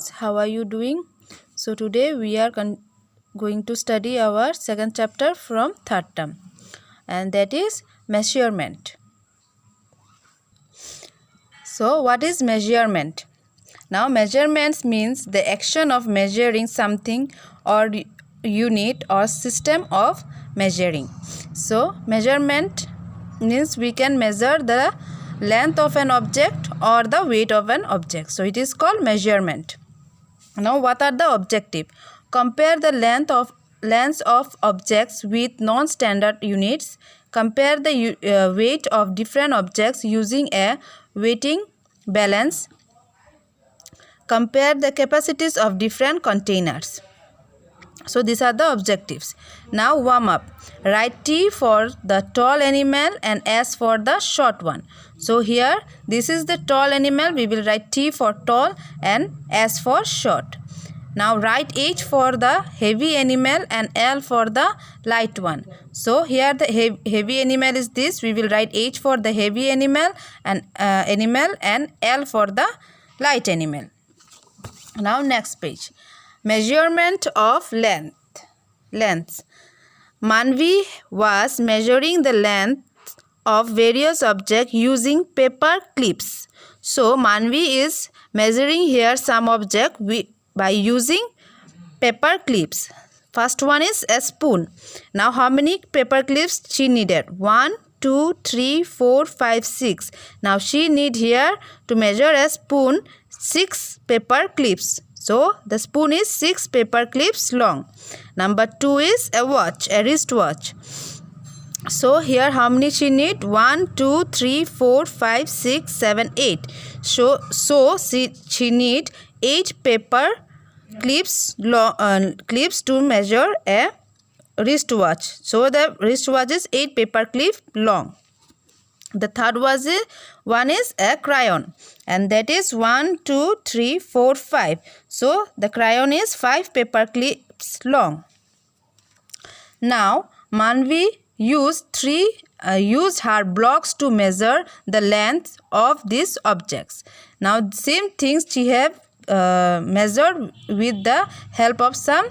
how are you doing? So today we are going to study our second chapter from third term, and that is measurement. So what is measurement? Now measurements means the action of measuring something or unit or system of measuring. So measurement means we can measure the length of an object or the weight of an object. So it is called measurement. Now what are the objective? Compare the lengths of objects with non-standard units. Compare the weight of different objects using a weighting balance. Compare the capacities of different containers. So these are the objectives. Now warm up. Write T for the tall animal and S for the short one. So here this is the tall animal. We will write T for tall and S for short. Now write H for the heavy animal and L for the light one. So here the heavy animal is this. We will write H for the heavy animal and L for the light animal. Now next page. Measurement of lengths. Manvi was measuring the length of various objects using paper clips. So Manvi is measuring here some object by using paper clips. First one is a spoon. Now how many paper clips she needed? 1, 2, 3, 4, 5, 6. Now she need here to measure a spoon 6 paper clips. So the spoon is 6 paper clips long. Number 2 is a watch, a wristwatch. So here how many she need? 1, 2, 3, 4, 5, 6, 7, 8. So she need 8 paper clips to measure a wristwatch. So the wristwatch is 8 paper clip long. The third one is a crayon, and that is 1, 2, 3, 4, 5. So the crayon is 5 paper clips long. Now Manvi used her blocks to measure the length of these objects. Now same things she have measured with the help of some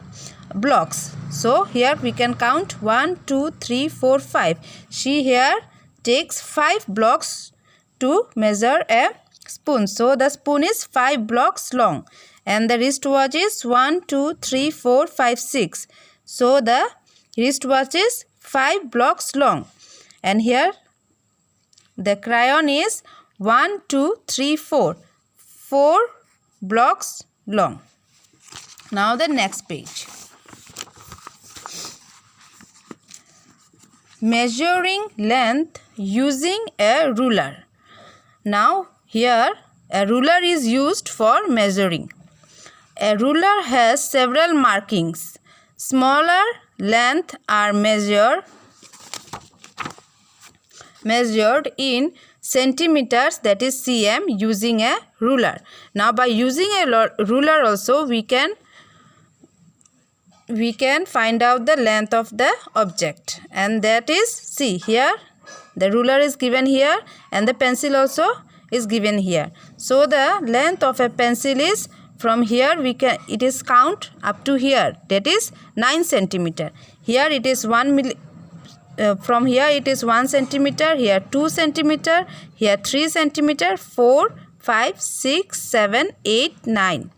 blocks. So here we can count 1, 2, 3, 4, 5. She here takes 5 blocks to measure a spoon. So the spoon is 5 blocks long, and the wristwatch is 1, 2, 3, 4, 5, 6. So the wristwatch is 5 blocks long, and here the crayon is 1, 2, 3, 4 blocks long. Now the next page. Measuring length using a ruler. Now here a ruler is used for measuring. A ruler has several markings. Smaller lengths are measured in centimeters, that is cm, using a ruler. Now by using a ruler also we can find out the length of the object, and that is, see here the ruler is given here and the pencil also is given here. So the length of a pencil is from here it is count up to here, that is 9 centimeter. Here it is from here it is 1 centimeter, here 2 centimeter, here 3 centimeter, 4, 5, 6, 7, 8, 9.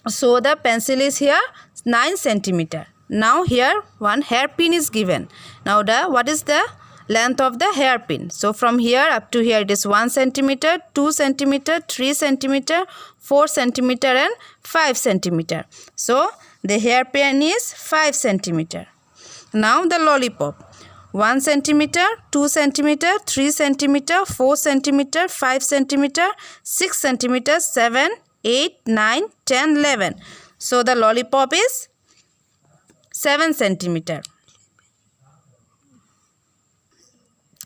So the pencil is here 9 centimeter. Now here one hairpin is given. Now what is the length of the hairpin? So from here up to here it is 1 centimeter, 2 centimeter, 3 centimeter, 4 centimeter and 5 centimeter. So the hairpin is 5 centimeter. Now the lollipop. 1 centimeter, 2 centimeter, 3 centimeter, 4 centimeter, 5 centimeter, 6 centimeter, 7, 8, 9, 10, 11. So the lollipop is 7 centimeter.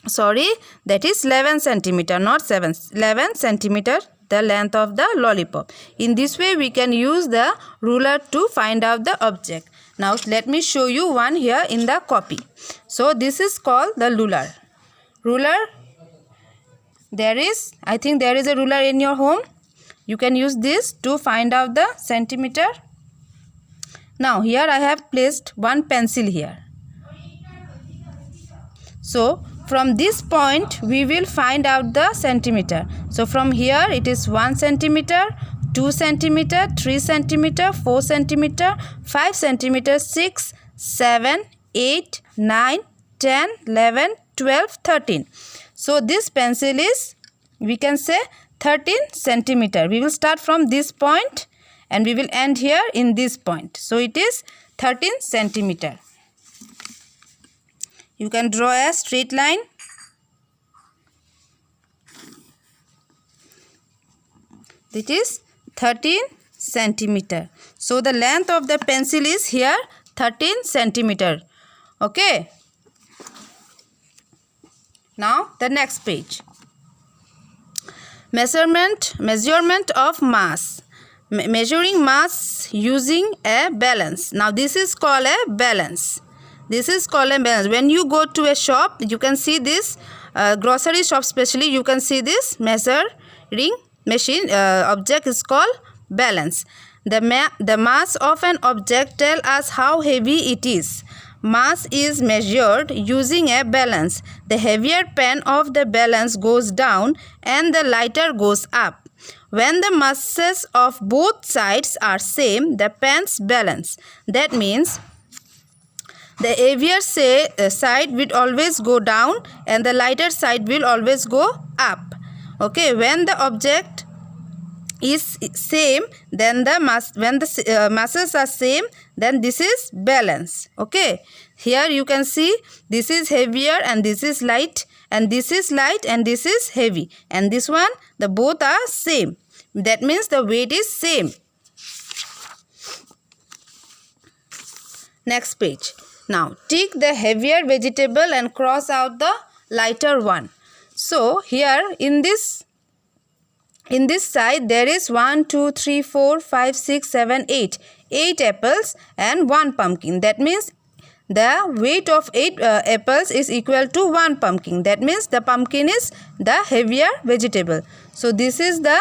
Sorry, that is 11 centimeter, not 7. 11 centimeter the length of the lollipop. In this way we can use the ruler to find out the object. Now let me show you one here in the copy. So this is called the ruler. Ruler, I think there is a ruler in your home. You can use this to find out the centimeter. Now here I have placed one pencil here. So from this point we will find out the centimeter. So from here it is 1 centimeter, 2 centimeter, 3 centimeter, 4 centimeter, 5 centimeter, 6, 7, 8, 9, 10, 11, 12, 13. So this pencil is, we can say, 13 centimeter. We will start from this point and we will end here in this point. So it is 13 centimeter. You can draw a straight line. It is 13 centimeter. So the length of the pencil is here 13 centimeter. Okay. Now the next page. Measurement of mass. Measuring mass using a balance. Now this is called a balance. This is called a balance. When you go to a shop, you can see this, grocery shop especially, you can see this measuring machine object is called balance. The mass of an object tells us how heavy it is. Mass is measured using a balance. The heavier pen of the balance goes down and the lighter goes up. When the masses of both sides are same, the pens balance. That means the heavier side will always go down and the lighter side will always go up. Okay, when the object is same, then when the masses are same, then this is balance. Okay, here you can see this is heavier and this is light, and this is light and this is heavy, and this one, the both are same. That means the weight is same. Next page. Now tick the heavier vegetable and cross out the lighter one. So here in this side there is 1, 2, 3, 4, 5, 6, 7, 8. 8 apples and 1 pumpkin. That means the weight of 8 apples is equal to 1 pumpkin. That means the pumpkin is the heavier vegetable. So this is the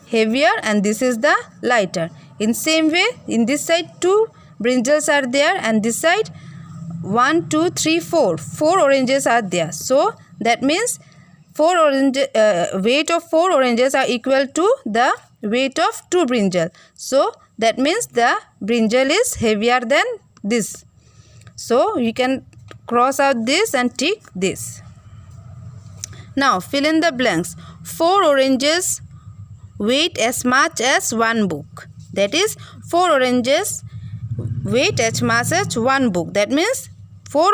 heavier and this is the lighter. In same way, in this side 2 brinjals are there and this side 1, 2, 3, 4. 4 oranges are there. So that means weight of 4 oranges are equal to the weight of 2 brinjal. So that means the brinjal is heavier than this. So you can cross out this and tick this. Now fill in the blanks. 4 oranges weight as much as 1 book. That is 4 oranges weight as much as 1 book. That means 4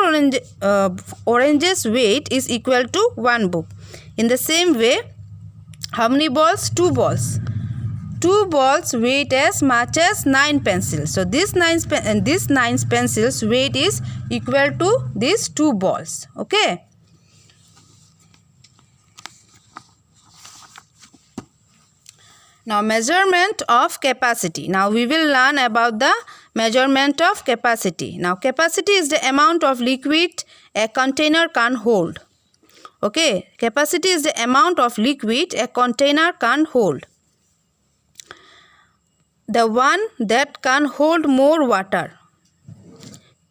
oranges weight is equal to 1 book. In the same way, how many balls? 2 balls. 2 balls weight as much as 9 pencils. So this 9 pencils weight is equal to these 2 balls. Okay. Now measurement of capacity. Now we will learn about the measurement of capacity. Now capacity is the amount of liquid a container can hold. Okay, capacity is the amount of liquid a container can hold. The one that can hold more water.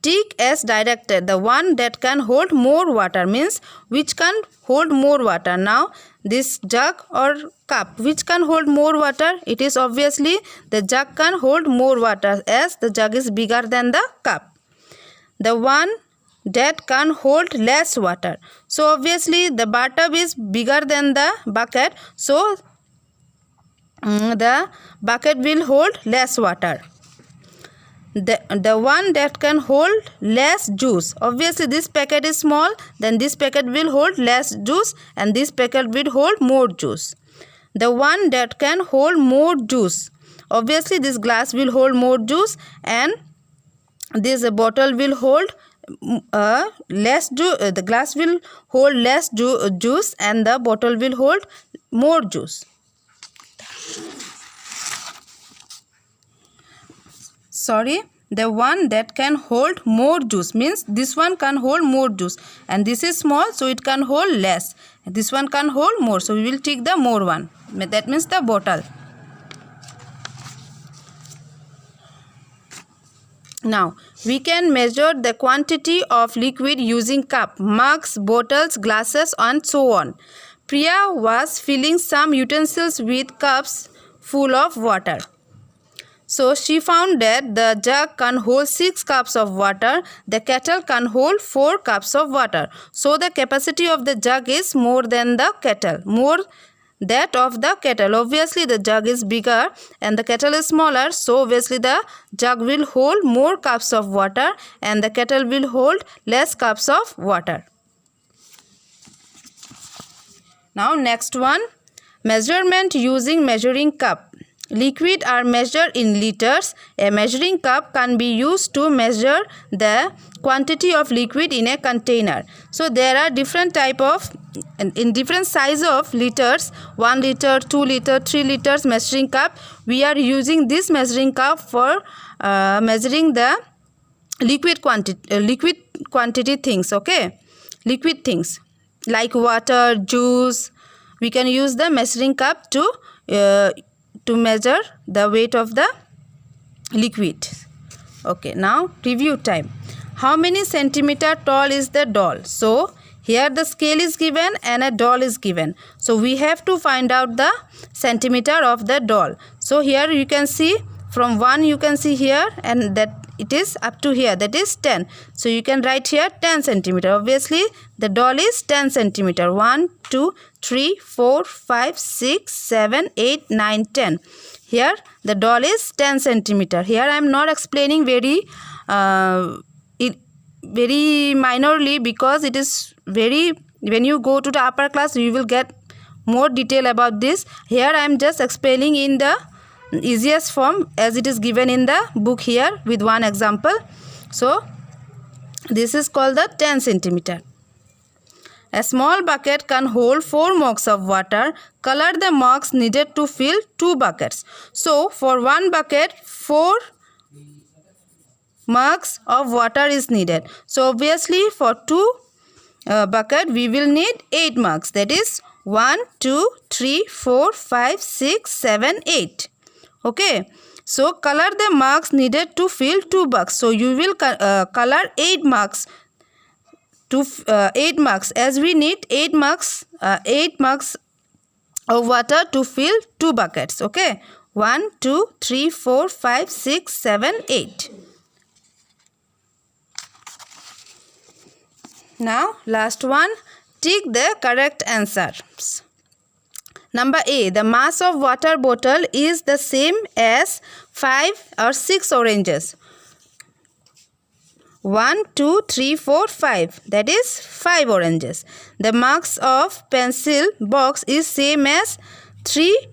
Tick as directed. The one that can hold more water means which can hold more water. Now this jug or cup, which can hold more water? It is obviously the jug can hold more water as the jug is bigger than the cup. The one that can hold less water. So obviously the bathtub is bigger than the bucket. So the bucket will hold less water. The one that can hold less juice. Obviously this packet is small, then this packet will hold less juice and this packet will hold more juice. The one that can hold more juice. Obviously this glass will hold more juice and this bottle will hold less juice. The glass will hold less juice and the bottle will hold more juice. Sorry, the one that can hold more juice means this one can hold more juice and this is small, so it can hold less. This one can hold more, so we will take the more one. that means the bottle. Now we can measure the quantity of liquid using cup, mugs, bottles, glasses and so on. Priya was filling some utensils with cups full of water. So she found that the jug can hold 6 cups of water, the kettle can hold 4 cups of water. So the capacity of the jug is more than the kettle, more that of the kettle. Obviously the jug is bigger and the kettle is smaller, so obviously the jug will hold more cups of water and the kettle will hold less cups of water. Now next one, measurement using measuring cup. Liquid are measured in liters. A measuring cup can be used to measure the quantity of liquid in a container. So there are different type of, in different size of liters, 1 liter, 2 liter, 3 liters measuring cup. We are using this measuring cup for measuring the liquid quantity things, okay? Liquid things like water, juice. We can use the measuring cup to measure the weight of the liquid. Okay, now review time. How many centimeter tall is the doll? So here the scale is given and a doll is given. So we have to find out the centimeter of the doll. So here you can see from 1 you can see here and that it is up to here, that is 10. So you can write here 10 centimeter. Obviously the doll is 10 centimeter. 1, 2, 3, 4, 5, 6, 7, 8, 9, 10. Here the doll is 10 centimeter. Here I am not explaining very minorly because it is very, when you go to the upper class you will get more detail about this. Here I am just explaining in the easiest form as it is given in the book here with one example. So this is called the 10 centimeter. A small bucket can hold 4 mugs of water. Color the mugs needed to fill 2 buckets. So for 1 bucket 4 mugs of water is needed. So obviously for 2 bucket we will need 8 mugs, that is 1, 2, 3, 4, 5, 6, 7, 8. Okay, so color the mugs needed to fill 2 buckets. So you will color 8 mugs to 8 mugs as we need 8 mugs of water to fill 2 buckets. Okay, 1, 2, 3, 4, 5, 6, 7, 8. Now last one, tick the correct answers. Number A, the mass of water bottle is the same as 5 or 6 oranges. 1, 2, 3, 4, 5, that is 5 oranges. The mass of pencil box is same as 3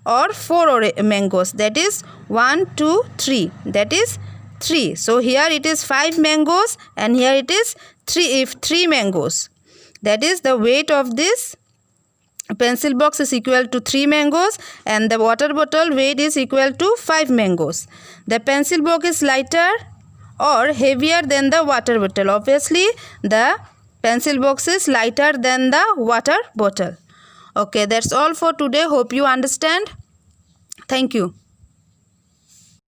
or 4 mangoes, that is 1, 2, 3, that is 3. So here it is 5 mangoes and here it is 3 mangoes. That is the weight of this pencil box is equal to 3 mangoes and the water bottle weight is equal to 5 mangoes. The pencil box is lighter or heavier than the water bottle. Obviously the pencil box is lighter than the water bottle. Okay, that's all for today. Hope you understand. Thank you.